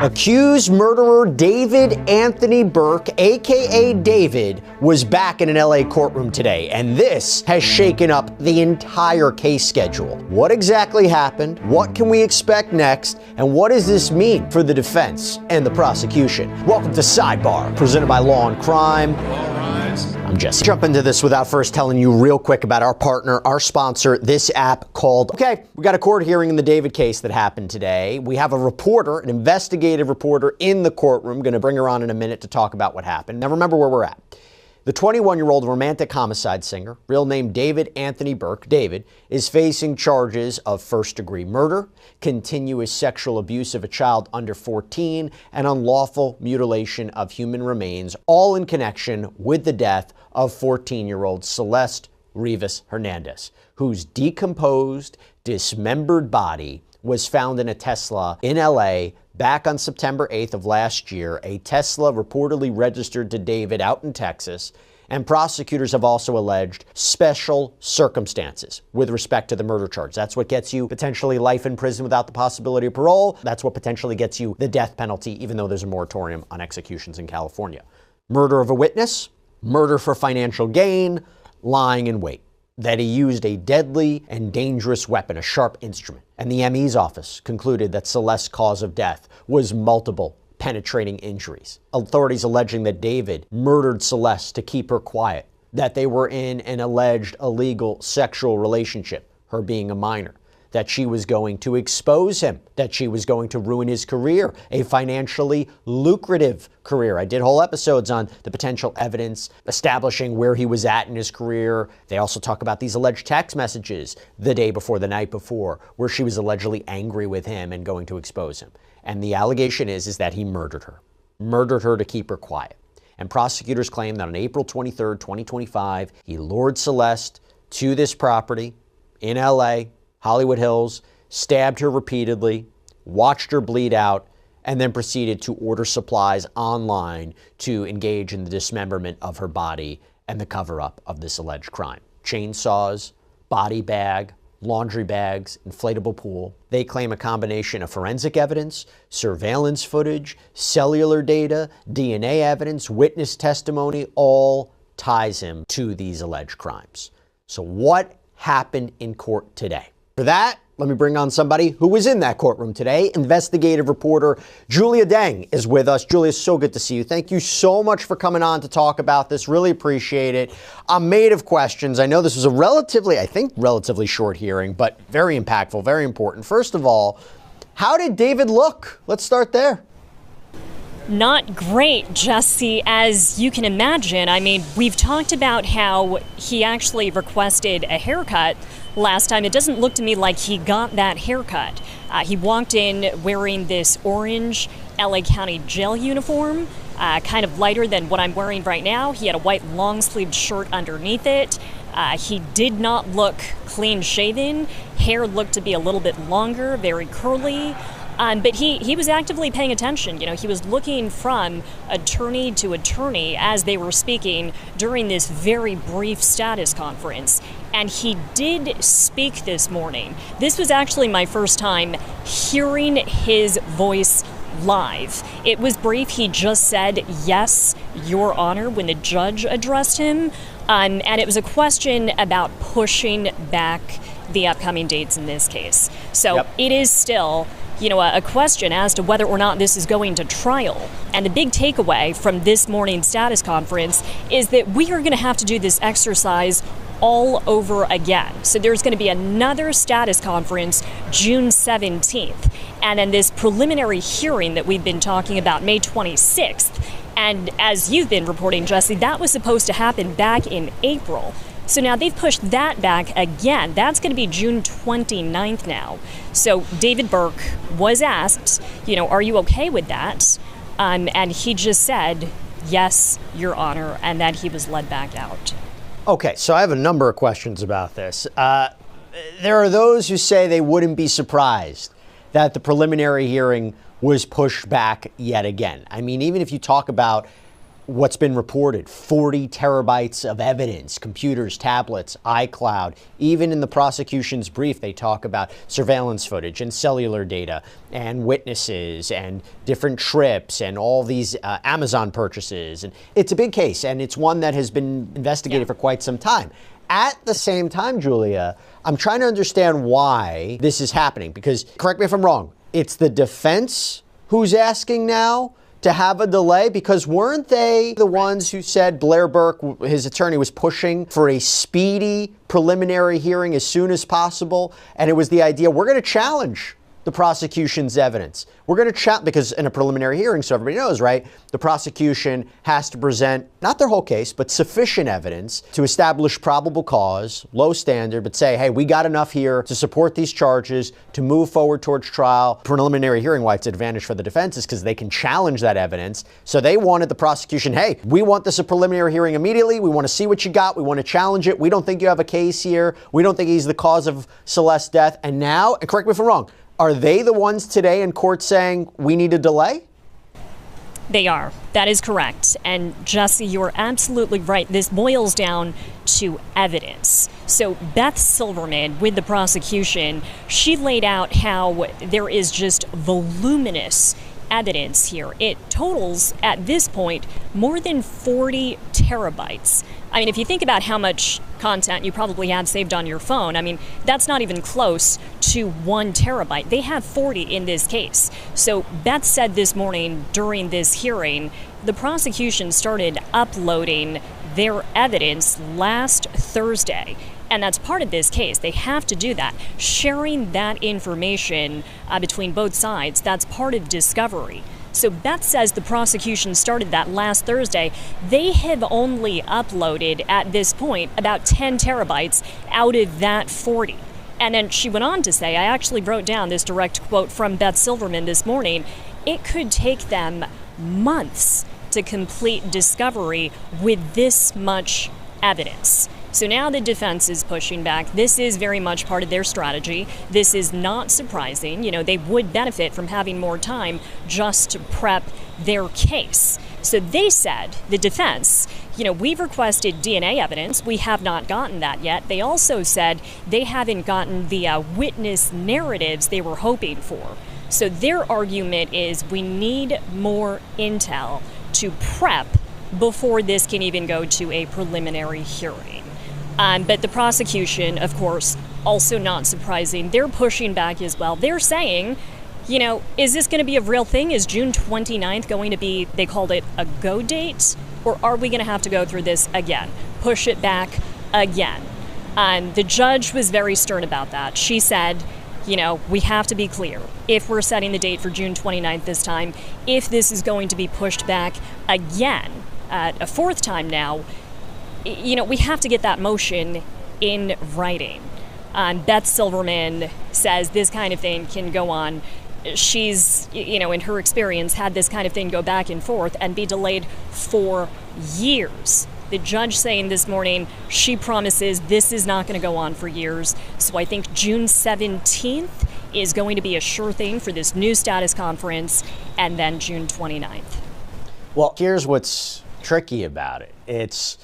Accused murderer David Anthony Burke, aka David, was back in an LA courtroom today, and this has shaken up the entire case schedule. What exactly happened? What can we expect next? And what does this mean for the defense and the prosecution? Welcome to Sidebar, presented by Law and Crime. I'm Jesse. Jump into this without first telling you real quick about our partner, our sponsor, this app called... Okay, we got a court hearing in the David case that happened today. We have a reporter, an investigative reporter in the courtroom. Going to bring her on in a minute to talk about what happened. Now remember where we're at. The 21-year-old romantic homicide singer, real name David Anthony Burke, David, is facing charges of first-degree murder, continuous sexual abuse of a child under 14, and unlawful mutilation of human remains, all in connection with the death of 14-year-old Celeste Rivas Hernandez, whose decomposed, dismembered body was found in a Tesla in LA back on September 8th of last year, a Tesla reportedly registered to David out in Texas, and prosecutors have also alleged special circumstances with respect to the murder charge. That's what gets you potentially life in prison without the possibility of parole. That's what potentially gets you the death penalty, even though there's a moratorium on executions in California. Murder of a witness, murder for financial gain, lying in wait. That he used a deadly and dangerous weapon, a sharp instrument. And the ME's office concluded that Celeste's cause of death was multiple penetrating injuries. Authorities alleging that David murdered Celeste to keep her quiet, that they were in an alleged illegal sexual relationship, her being a minor, that she was going to expose him, that she was going to ruin his career, a financially lucrative career. I did whole episodes on the potential evidence establishing where he was at in his career. They also talk about these alleged text messages the day before, the night before, where she was allegedly angry with him and going to expose him. And the allegation is that he murdered her to keep her quiet. And prosecutors claim that on April 23rd, 2025, he lured Celeste to this property in LA, Hollywood Hills, stabbed her repeatedly, watched her bleed out, and then proceeded to order supplies online to engage in the dismemberment of her body and the cover-up of this alleged crime. Chainsaws, body bag, laundry bags, inflatable pool. They claim a combination of forensic evidence, surveillance footage, cellular data, DNA evidence, witness testimony, all ties him to these alleged crimes. So what happened in court today? For that, let me bring on somebody who was in that courtroom today. Investigative reporter Julia Deng is with us. Julia, so good to see you. Thank you so much for coming on to talk about this. Really appreciate it. I'm made of questions. I know this was a relatively short hearing, but very impactful, very important. First of all, how did David look? Let's start there. Not great, Jesse, as you can imagine. I mean, we've talked about how he actually requested a haircut last time. It doesn't look to me like he got that haircut. He walked in wearing this orange LA County jail uniform, kind of lighter than what I'm wearing right now. He had a white long-sleeved shirt underneath it. He did not look clean-shaven. Hair looked to be a little bit longer, very curly. But he was actively paying attention. You know, he was looking from attorney to attorney as they were speaking during this very brief status conference. And he did speak this morning. This was actually my first time hearing his voice live. It was brief. He just said, "Yes, Your Honor," when the judge addressed him. And it was a question about pushing back the upcoming dates in this case. So It is still, you know, a question as to whether or not this is going to trial. And the big takeaway from this morning's status conference is that we are going to have to do this exercise all over again. So there's going to be another status conference June 17th. And then this preliminary hearing that we've been talking about May 26th. And as you've been reporting, Jesse, that was supposed to happen back in April. So now they've pushed that back again. That's going to be June 29th now. So David Burke was asked, you know, are you okay with that? And he just said, "Yes, Your Honor," and then he was led back out. Okay, so I have a number of questions about this. There are those who say they wouldn't be surprised that the preliminary hearing was pushed back yet again. I mean, even if you talk about what's been reported, 40 terabytes of evidence, computers, tablets, iCloud. Even in the prosecution's brief, they talk about surveillance footage and cellular data and witnesses and different trips and all these Amazon purchases. And it's a big case, and it's one that has been investigated for quite some time. At the same time, Julia, I'm trying to understand why this is happening, because, correct me if I'm wrong, it's the defense who's asking now to have a delay, because weren't they the ones who said Blair Burke, his attorney, was pushing for a speedy preliminary hearing as soon as possible? And it was the idea, we're going to challenge the prosecution's evidence. We're going to challenge, because in a preliminary hearing, so everybody knows, right, the prosecution has to present not their whole case, but sufficient evidence to establish probable cause, low standard, but say, hey, we got enough here to support these charges, to move forward towards trial. Preliminary hearing, why it's an advantage for the defense, is because they can challenge that evidence. So they wanted the prosecution, hey, we want this a preliminary hearing immediately. We want to see what you got. We want to challenge it. We don't think you have a case here. We don't think he's the cause of Celeste's death. And now, and correct me if I'm wrong, are they the ones today in court saying we need a delay? They are. That is correct. And Jesse, you're absolutely right. This boils down to evidence. So Beth Silverman, with the prosecution, she laid out how there is just voluminous evidence here. It totals, at this point, more than 40 terabytes. I mean, if you think about how much content you probably have saved on your phone, I mean, that's not even close to 1 terabyte. They have 40 in this case. So Beth said this morning during this hearing, the prosecution started uploading their evidence last Thursday. And that's part of this case. They have to do that. Sharing that information between both sides, that's part of discovery. So Beth says the prosecution started that last Thursday. They have only uploaded, at this point, about 10 terabytes out of that 40. And then she went on to say, I actually wrote down this direct quote from Beth Silverman this morning, it could take them months to complete discovery with this much evidence. So now the defense is pushing back. This is very much part of their strategy. This is not surprising. You know, they would benefit from having more time just to prep their case. So they said, the defense, you know, we've requested DNA evidence. We have not gotten that yet. They also said they haven't gotten the witness narratives they were hoping for. So their argument is we need more intel to prep before this can even go to a preliminary hearing. But the prosecution, of course, also not surprising, they're pushing back as well. They're saying, you know, is this going to be a real thing? Is June 29th going to be, they called it a go date? Or are we going to have to go through this again? Push it back again. The judge was very stern about that. She said, you know, we have to be clear. If we're setting the date for June 29th this time, if this is going to be pushed back again, a fourth time now, you know, we have to get that motion in writing. Beth Silverman says this kind of thing can go on. She's, you know, in her experience, had this kind of thing go back and forth and be delayed for years. The judge saying this morning, she promises this is not going to go on for years. So I think June 17th is going to be a sure thing for this new status conference, and then June 29th. Well, here's what's tricky about it. It's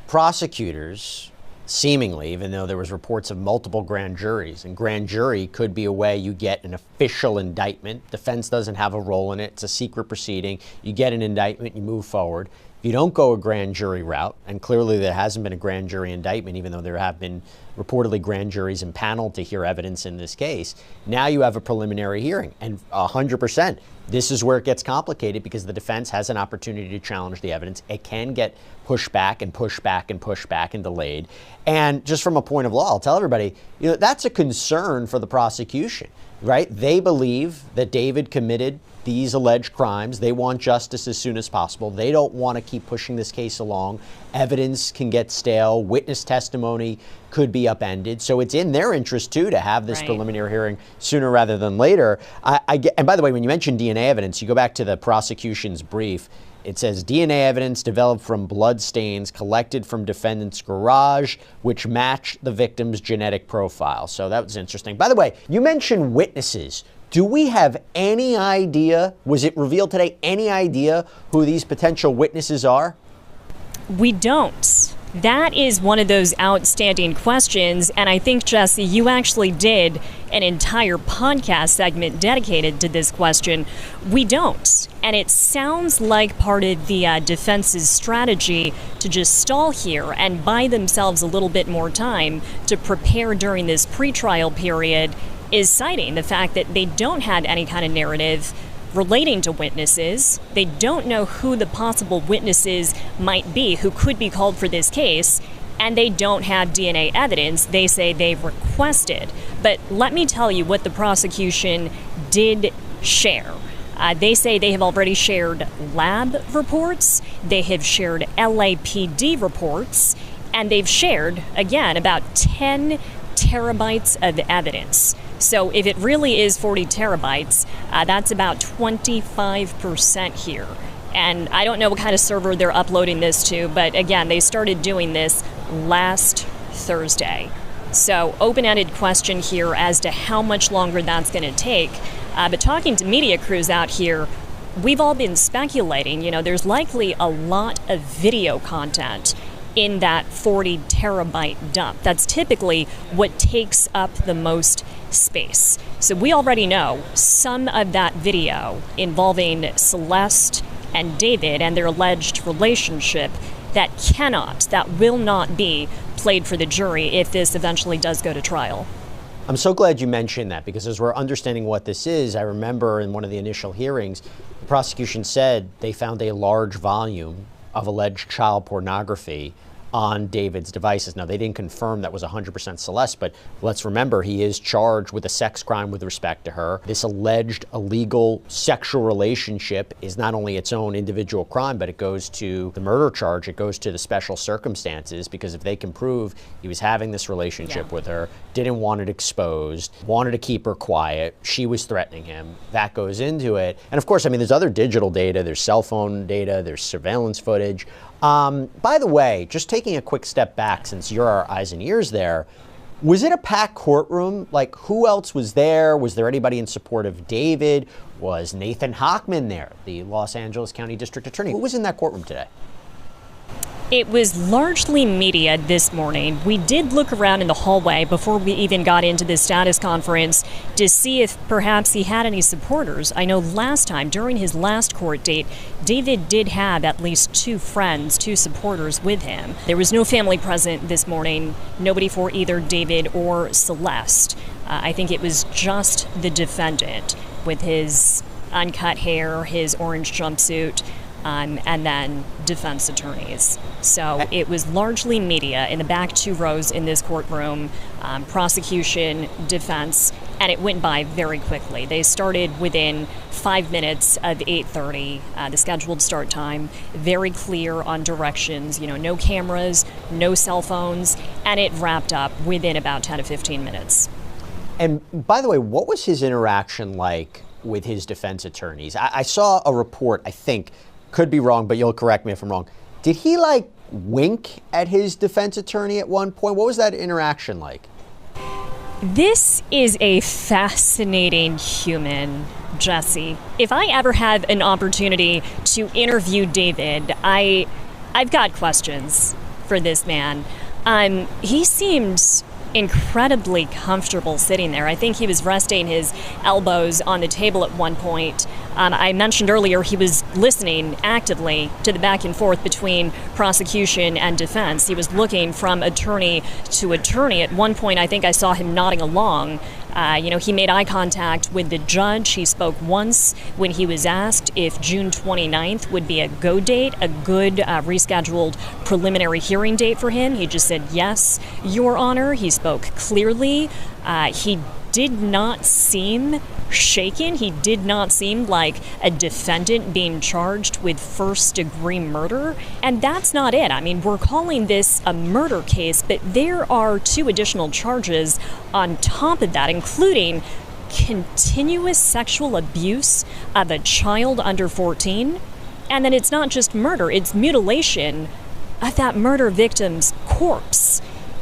prosecutors, seemingly, even though there was reports of multiple grand juries, and grand jury could be a way you get an official indictment. Defense doesn't have a role in it. It's a secret proceeding. You get an indictment, you move forward. If you don't go a grand jury route, and clearly there hasn't been a grand jury indictment, even though there have been reportedly grand juries impaneled to hear evidence in this case, now you have a preliminary hearing. And 100%, this is where it gets complicated, because the defense has an opportunity to challenge the evidence. It can get pushed back and pushed back and pushed back and delayed. And just from a point of law, I'll tell everybody, you know, that's a concern for the prosecution, right? They believe that David committed these alleged crimes. They want justice as soon as possible. They don't want to keep pushing this case along. Evidence can get stale. Witness testimony could be upended. So it's in their interest, too, to have this preliminary hearing sooner rather than later. And by the way, when you mention DNA evidence, you go back to the prosecution's brief. It says DNA evidence developed from blood stains collected from defendant's garage, which match the victim's genetic profile. So that was interesting. By the way, you mentioned witnesses. Do we have any idea, was it revealed today, any idea who these potential witnesses are? We don't. That is one of those outstanding questions, and I think, Jesse, you actually did an entire podcast segment dedicated to this question. We don't. And it sounds like part of the defense's strategy to just stall here and buy themselves a little bit more time to prepare during this pretrial period is citing the fact that they don't have any kind of narrative relating to witnesses. They don't know who the possible witnesses might be who could be called for this case, and they don't have DNA evidence they say they've requested. But let me tell you what the prosecution did share. They say they have already shared lab reports, they have shared LAPD reports, and they've shared, again, about 10 terabytes of evidence. So if it really is 40 terabytes, that's about 25% here. And I don't know what kind of server they're uploading this to, but again, they started doing this last Thursday. So open-ended question here as to how much longer that's going to take. But talking to media crews out here, we've all been speculating, there's likely a lot of video content in that 40 terabyte dump. That's typically what takes up the most space. So we already know some of that video involving Celeste and David and their alleged relationship that will not be played for the jury if this eventually does go to trial. I'm so glad you mentioned that, because as we're understanding what this is, I remember in one of the initial hearings, the prosecution said they found a large volume of alleged child pornography on David's devices. Now, they didn't confirm that was 100% Celeste, but let's remember he is charged with a sex crime with respect to her. This alleged illegal sexual relationship is not only its own individual crime, but it goes to the murder charge. It goes to the special circumstances, because if they can prove he was having this relationship with her, didn't want it exposed, wanted to keep her quiet, she was threatening him, that goes into it. And of course, there's other digital data, there's cell phone data, there's surveillance footage. By the way, just taking a quick step back, since you're our eyes and ears there, was it a packed courtroom? Like, who else was there? Was there anybody in support of David? Was Nathan Hochman there, the Los Angeles County District Attorney? Who was in that courtroom today? It was largely media this morning. We did look around in the hallway before we even got into the status conference to see if perhaps he had any supporters. I know last time, during his last court date, David did have at least 2 friends, 2 supporters with him. There was no family present this morning, nobody for either David or Celeste. I think it was just the defendant with his uncut hair, his orange jumpsuit, and then defense attorneys. So it was largely media in the back 2 rows in this courtroom, prosecution, defense, and it went by very quickly. They started within 5 minutes of 8:30, the scheduled start time, very clear on directions, no cameras, no cell phones, and it wrapped up within about 10 to 15 minutes. And by the way, what was his interaction like with his defense attorneys? I saw a report, I think, could be wrong, but you'll correct me if I'm wrong. Did he wink at his defense attorney at one point? What was that interaction like? This is a fascinating human, Jesse. If I ever have an opportunity to interview David, I've got questions for this man. He seemed incredibly comfortable sitting there. I think he was resting his elbows on the table at one point. I mentioned earlier he was listening actively to the back and forth between prosecution and defense. He was looking from attorney to attorney. At one point, I think I saw him nodding along. He made eye contact with the judge. He spoke once when he was asked if June 29th would be a go date, a good rescheduled preliminary hearing date for him. He just said, "Yes, Your Honor." He spoke clearly. He did not seem shaken. He did not seem like a defendant being charged with first-degree murder. And that's not it. We're calling this a murder case, but there are 2 additional charges on top of that, including continuous sexual abuse of a child under 14. And then it's not just murder, it's mutilation of that murder victim's corpse.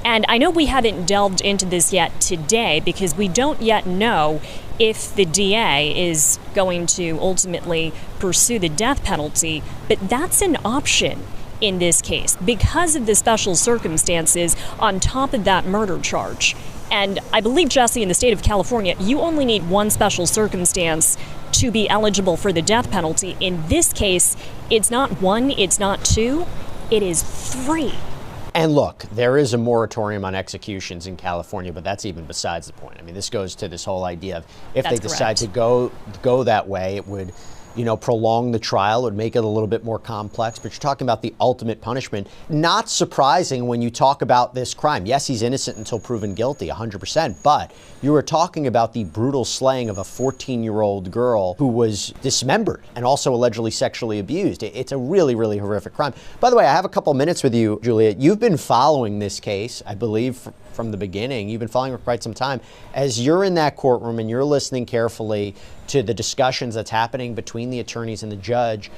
And I know we haven't delved into this yet today because we don't yet know if the DA is going to ultimately pursue the death penalty, but that's an option in this case because of the special circumstances on top of that murder charge. And I believe, Jesse, in the state of California, you only need one special circumstance to be eligible for the death penalty. In this case, it's not one, it's not two, it is three. And look, there is a moratorium on executions in California, but that's even besides the point. I mean, this goes to this whole idea of if they decide to go that way, it would, prolong the trial, would make it a little bit more complex. But you're talking about the ultimate punishment. Not surprising when you talk about this crime. Yes, he's innocent until proven guilty, 100%. But you were talking about the brutal slaying of a 14-year-old girl who was dismembered and also allegedly sexually abused. It's a really, really horrific crime. By the way, I have a couple minutes with you, Julia. You've been following this case, I believe, from the beginning. You've been following it for quite some time. As you're in that courtroom and you're listening carefully to the discussions that's happening between the attorneys and the judge,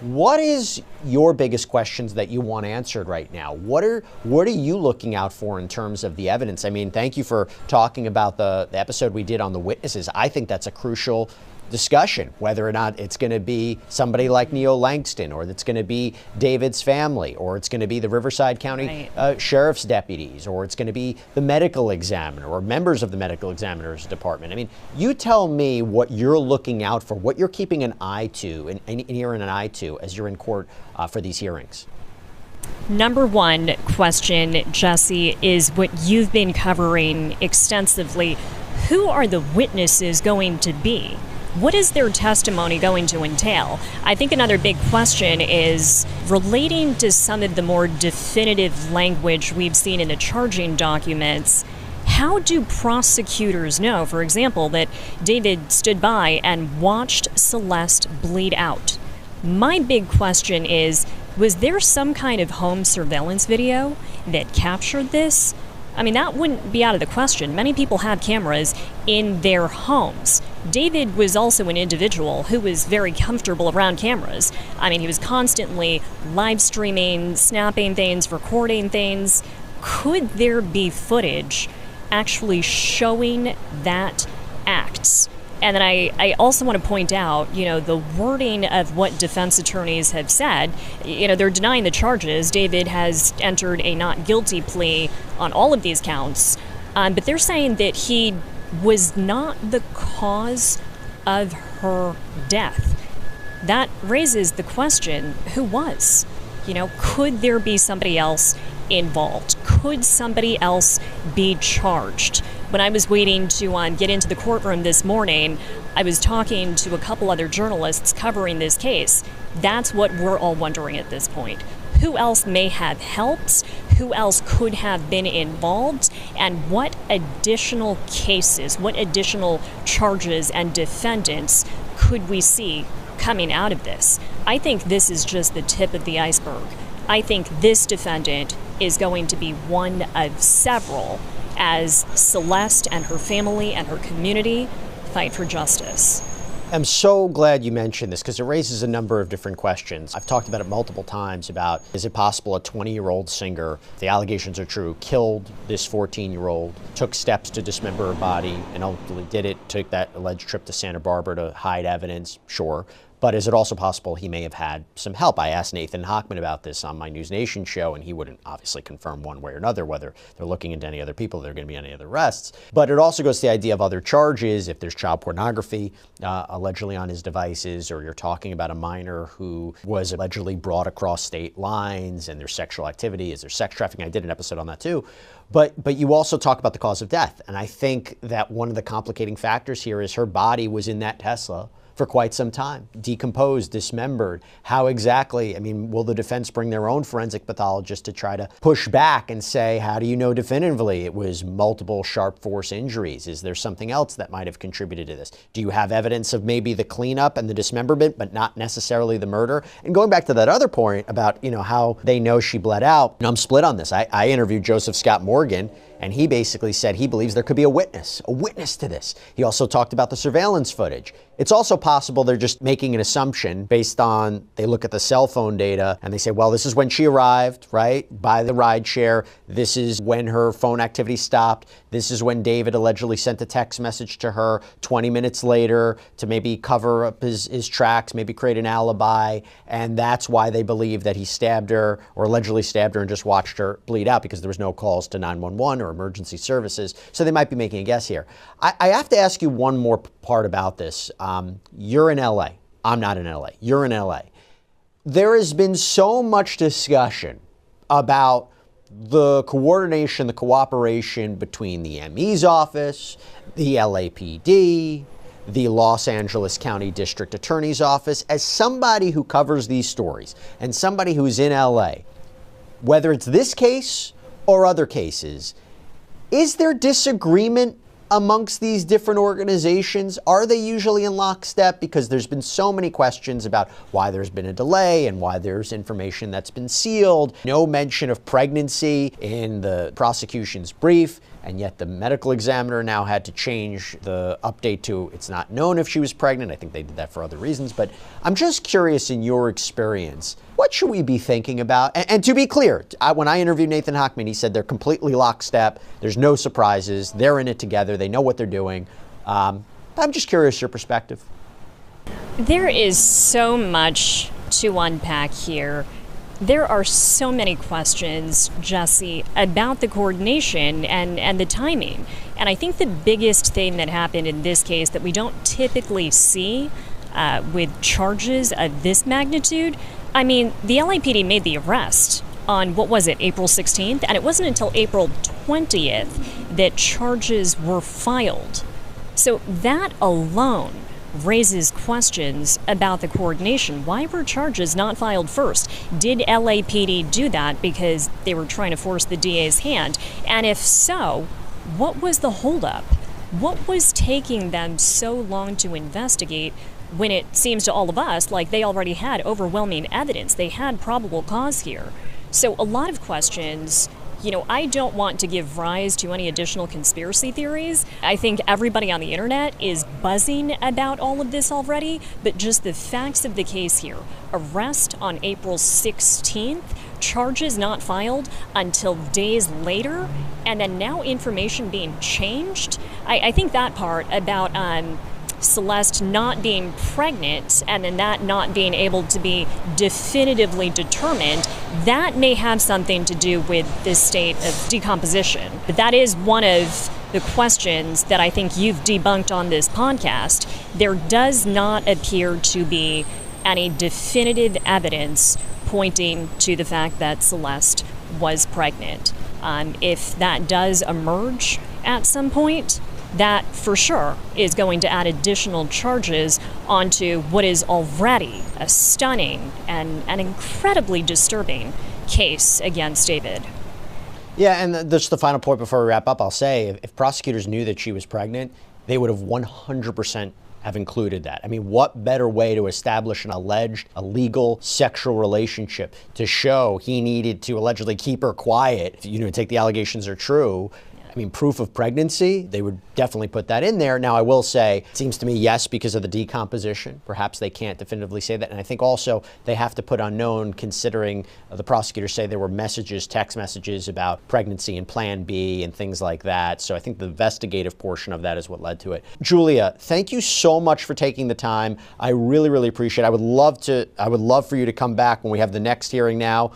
what is your biggest questions that you want answered right now? What are you looking out for in terms of the evidence? I mean, thank you for talking about the episode we did on the witnesses. I think that's a crucial discussion, whether or not it's going to be somebody like Neo Langston, or it's going to be David's family, or it's going to be the Riverside County Sheriff's deputies, or it's going to be the medical examiner or members of the medical examiner's department. I mean, you tell me what you're looking out for, what you're keeping an eye to, an ear and an eye to as you're in court for these hearings. Number one question, Jesse, is what you've been covering extensively. Who are the witnesses going to be? What is their testimony going to entail? I think another big question is relating to some of the more definitive language we've seen in the charging documents. How do prosecutors know, for example, that David stood by and watched Celeste bleed out? My big question is, was there some kind of home surveillance video that captured this? I mean, that wouldn't be out of the question. Many people have cameras in their homes. David was also an individual who was very comfortable around cameras. I mean, he was constantly live streaming, snapping things, recording things. Could there be footage actually showing that act? And then I also want to point out, the wording of what defense attorneys have said. They're denying the charges. David has entered a not guilty plea on all of these counts. But they're saying that he was not the cause of her death. That raises the question, who was? Could there be somebody else involved? Could somebody else be charged? When I was waiting to get into the courtroom this morning, I was talking to a couple other journalists covering this case. That's what we're all wondering at this point. Who else may have helped? Who else could have been involved? And what additional cases, what additional charges and defendants could we see coming out of this? I think this is just the tip of the iceberg. I think this defendant is going to be one of several as Celeste and her family and her community fight for justice. I'm so glad you mentioned this because it raises a number of different questions. I've talked about it multiple times about, is it possible a 20-year-old singer, if the allegations are true, killed this 14-year-old, took steps to dismember her body, and ultimately did it, took that alleged trip to Santa Barbara to hide evidence? Sure. But is it also possible he may have had some help? I asked Nathan Hochman about this on my News Nation show, and he wouldn't obviously confirm one way or another whether they're looking into any other people, there are going to be any other arrests. But it also goes to the idea of other charges, if there's child pornography allegedly on his devices, or you're talking about a minor who was allegedly brought across state lines, and there's sexual activity, is there sex trafficking? I did an episode on that too. But you also talk about the cause of death, and I think that one of the complicating factors here is her body was in that Tesla for quite some time, decomposed, dismembered. How exactly, will the defense bring their own forensic pathologist to try to push back and say, how do you know definitively it was multiple sharp force injuries? Is there something else that might have contributed to this? Do you have evidence of maybe the cleanup and the dismemberment, but not necessarily the murder? And going back to that other point about, how they know she bled out, I'm split on this. I interviewed Joseph Scott Morgan, and he basically said he believes there could be a witness to this. He also talked about the surveillance footage. It's also possible they're just making an assumption based on, they look at the cell phone data and they say, well, this is when she arrived, right, by the ride share. This is when her phone activity stopped. This is when David allegedly sent a text message to her 20 minutes later to maybe cover up his tracks, maybe create an alibi. And that's why they believe that he stabbed her or allegedly stabbed her and just watched her bleed out because there was no calls to 911 or emergency services. So they might be making a guess here. I have to ask you one more part about this. You're in LA. I'm not in LA. You're in LA. There has been so much discussion about the coordination, the cooperation between the ME's office, the LAPD, the Los Angeles County District Attorney's Office. As somebody who covers these stories and somebody who's in LA, whether it's this case or other cases, is there disagreement amongst these different organizations? Are they usually in lockstep? Because there's been so many questions about why there's been a delay and why there's information that's been sealed. No mention of pregnancy in the prosecution's brief, and yet the medical examiner now had to change the update to it's not known if she was pregnant. I think they did that for other reasons, but I'm just curious, in your experience, what should we be thinking about? And to be clear, when I interviewed Nathan Hochman, he said they're completely lockstep. There's no surprises. They're in it together. They know what they're doing. I'm just curious your perspective. There is so much to unpack here. There are so many questions, Jesse, about the coordination and the timing. And I think the biggest thing that happened in this case that we don't typically see with charges of this magnitude, I mean, the LAPD made the arrest on, what was it, April 16th? And it wasn't until April 20th that charges were filed. So that alone raises questions about the coordination. Why were charges not filed first? Did LAPD do that because they were trying to force the DA's hand? And if so, what was the holdup? What was taking them so long to investigate when it seems to all of us like they already had overwhelming evidence? They had probable cause here. So a lot of questions. I don't want to give rise to any additional conspiracy theories. I think everybody on the internet is buzzing about all of this already, but just the facts of the case here. Arrest on April 16th, charges not filed until days later, and then now information being changed. I think that part about Celeste not being pregnant and then that not being able to be definitively determined, that may have something to do with this state of decomposition. But that is one of the questions that I think you've debunked on this podcast. There does not appear to be any definitive evidence pointing to the fact that Celeste was pregnant. If that does emerge at some point, that for sure is going to add additional charges onto what is already a stunning and an incredibly disturbing case against David. Yeah, and just the final point before we wrap up, I'll say if prosecutors knew that she was pregnant, they would have 100% have included that. I mean, what better way to establish an alleged illegal sexual relationship to show he needed to allegedly keep her quiet, take the allegations are true. I mean, proof of pregnancy, they would definitely put that in there. Now, I will say, it seems to me, yes, because of the decomposition. Perhaps they can't definitively say that. And I think also they have to put unknown, considering the prosecutors say there were messages, text messages about pregnancy and Plan B and things like that. So I think the investigative portion of that is what led to it. Julia, thank you so much for taking the time. I really, really appreciate it. I would love for you to come back when we have the next hearing now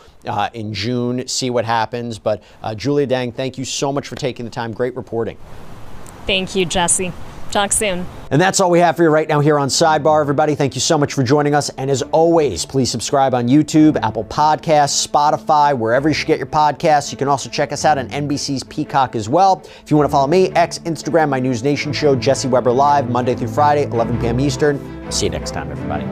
in June, see what happens. But Julia Dang, thank you so much for taking the time. Great reporting. Thank you, Jesse. Talk soon. And that's all we have for you right now here on Sidebar, everybody. Thank you so much for joining us. And as always, please subscribe on YouTube, Apple Podcasts, Spotify, wherever you should get your podcasts. You can also check us out on NBC's Peacock as well. If you want to follow me, X, Instagram, my News Nation show, Jesse Weber Live, Monday through Friday, 11 p.m. Eastern. See you next time, everybody.